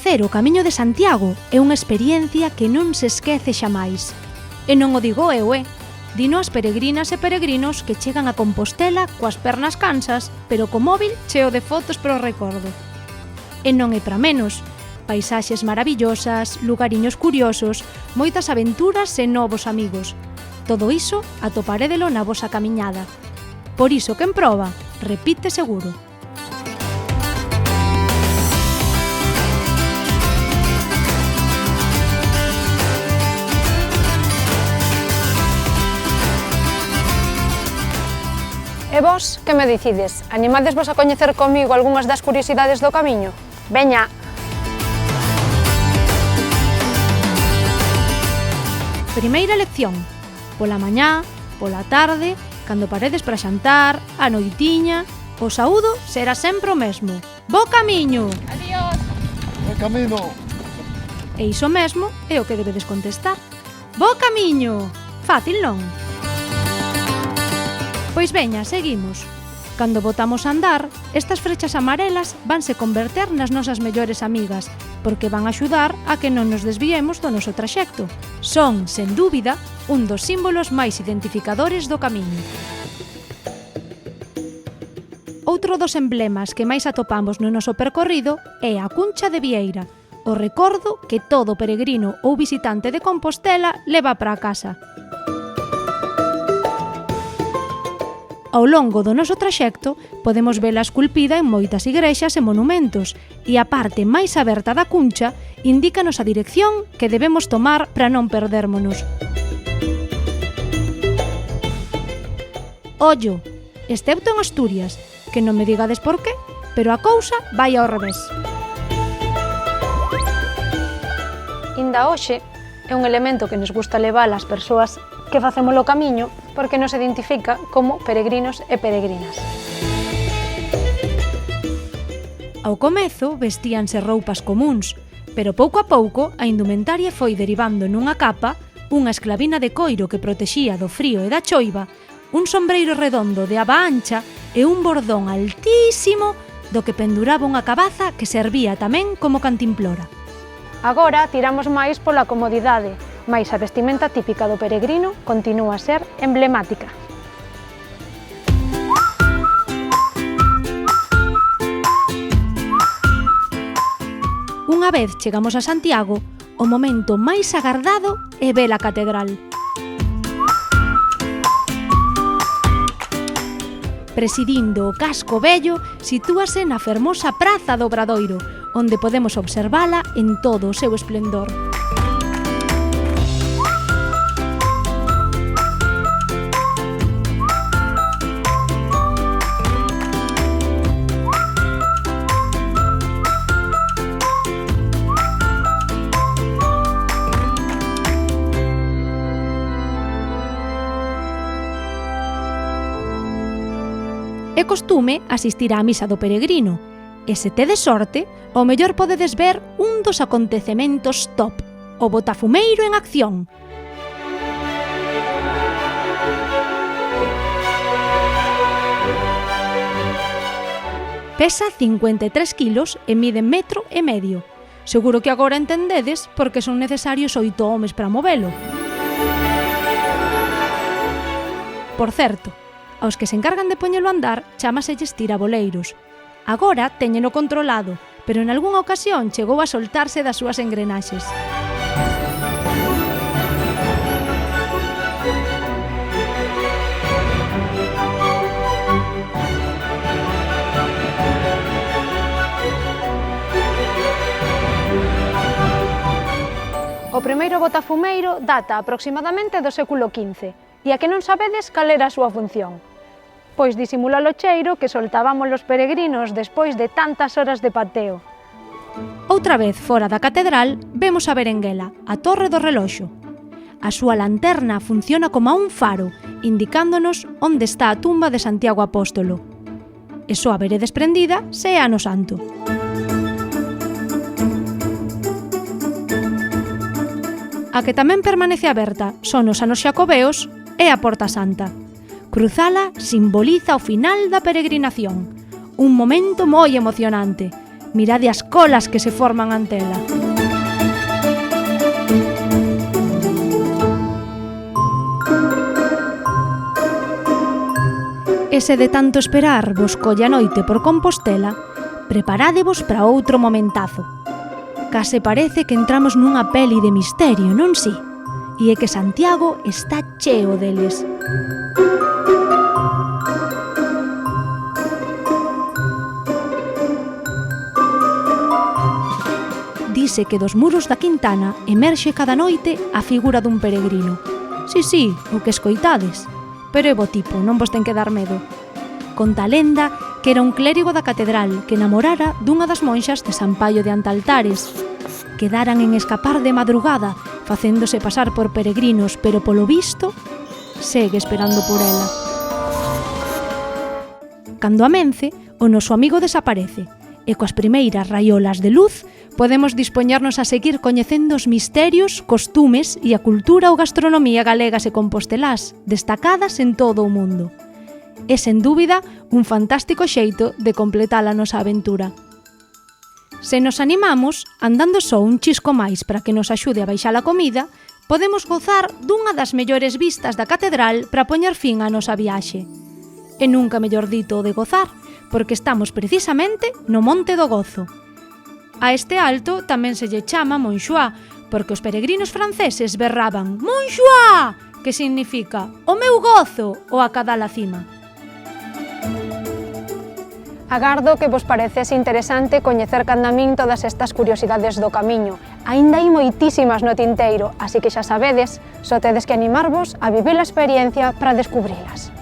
Facer o Camiño de Santiago é unha experiencia que non se esquece xamais. E non o digo eu, dino as peregrinas e peregrinos que chegan a Compostela coas pernas cansas, pero co móvil cheo de fotos para o recordo. E non é para menos. Paisaxes maravillosas, lugariños curiosos, moitas aventuras e novos amigos. Todo iso atoparédelo na vosa camiñada. Por iso, quen proba, repite seguro. E vos, que me dicides? Animadesvos a coñecer comigo algunhas das curiosidades do camiño? Veña! Primeira lección. Pola mañá, pola tarde, cando paredes para xantar, a noitiña, o saúdo será sempre o mesmo. Bo camiño! Adiós! Bo camino! E iso mesmo é o que debedes contestar. Bo camiño! Fácil, non? Pois veña, seguimos. Cando botamos a andar, estas frechas amarelas vanse converter nas nosas mellores amigas, porque van a axudar a que non nos desviemos do noso traxecto. Son, sen dúbida, un dos símbolos máis identificadores do camiño. Outro dos emblemas que máis atopamos no noso percorrido é a Cuncha de Vieira, o recordo que todo peregrino ou visitante de Compostela leva para a casa. Ao longo do noso traxecto, podemos vela esculpida en moitas igrexas e monumentos, e a parte máis aberta da cuncha indícanos a dirección que debemos tomar para non perdérmonos. Ollo, excepto en Asturias, que non me digades por qué, pero a cousa vai ao revés. Inda hoxe é un elemento que nos gusta levar ás persoas que facemos o camiño porque nos identifica como peregrinos e peregrinas. Ao comezo vestíanse roupas comúns, pero pouco a pouco a indumentaria foi derivando nunha capa, unha esclavina de coiro que protexía do frío e da choiva, un sombreiro redondo de aba ancha e un bordón altísimo do que penduraba unha cabaza que servía tamén como cantimplora. Agora tiramos máis pola comodidade, mais a vestimenta típica do peregrino continúa a ser emblemática. Unha vez chegamos a Santiago, o momento máis agardado é ver a catedral. Presidindo o casco vello, sitúase na fermosa Praza do Obradoiro, onde podemos observala en todo o seu esplendor. É costume asistir á misa do peregrino, e se tedes sorte, ao mellor podedes ver un dos acontecementos top, o botafumeiro en acción. Pesa 53 kilos e mide 1,5 metros. Seguro que agora entendedes porque son necesarios 8 homes para movelo. Por certo, aos que se encargan de poñelo a andar chámaselles tiraboleiros. Agora téñeno controlado, pero en algunha ocasión chegou a soltarse das súas engrenaxes. O primeiro botafumeiro data aproximadamente do século XV, e a que non sabedes cal era a súa función? Pois disimular o cheiro que soltábamos os peregrinos despois de tantas horas de pateo. Outra vez fora da catedral, vemos a berenguela, a torre do reloxo. A súa lanterna funciona como un faro, indicándonos onde está a tumba de Santiago Apóstolo. E só a veredes prendida se é ano santo. A que tamén permanece aberta son os anos xacobeos e a Porta Santa. Cruzala simboliza o final da peregrinación, un momento moi emocionante, Mirade as colas que se forman ante ela. E se de tanto esperar vos colle a noite por Compostela, preparádevos para outro momentazo. Case parece que entramos nunha peli de misterio, non si? E é que Santiago está cheo deles. Dise que dos muros da Quintana emerxe cada noite a figura dun peregrino. Si, o que escoitades. Pero é bo tipo, non vos ten que dar medo. Conta a lenda que era un clérigo da catedral que namorara dunha das monxas de San Paio de Antaltares. Quedaran en escapar de madrugada, facéndose pasar por peregrinos, pero polo visto, segue esperando por ela. Cando amence, o noso amigo desaparece, e coas primeiras raiolas de luz podemos dispoñernos a seguir coñecendo os misterios, costumes e a cultura ou gastronomía galegas e compostelás, destacadas en todo o mundo. É, sen dúbida, un fantástico xeito de completar a nosa aventura. Se nos animamos, andando só un chisco máis para que nos axude a baixar a comida, podemos gozar dunha das mellores vistas da catedral para poñer fin á nosa viaxe. E nunca mellor dito o de gozar, porque estamos precisamente no Monte do Gozo. A este alto tamén se lle chama Montchoix, porque os peregrinos franceses berraban Montchoix, que significa o meu gozo ou a cadal a cima. Agardo que vos parecese interesante coñecer canda min todas estas curiosidades do camiño. Aínda hai moitísimas no tinteiro, así que xa sabedes, só tedes que animarvos a vivir a experiencia para descubrilas.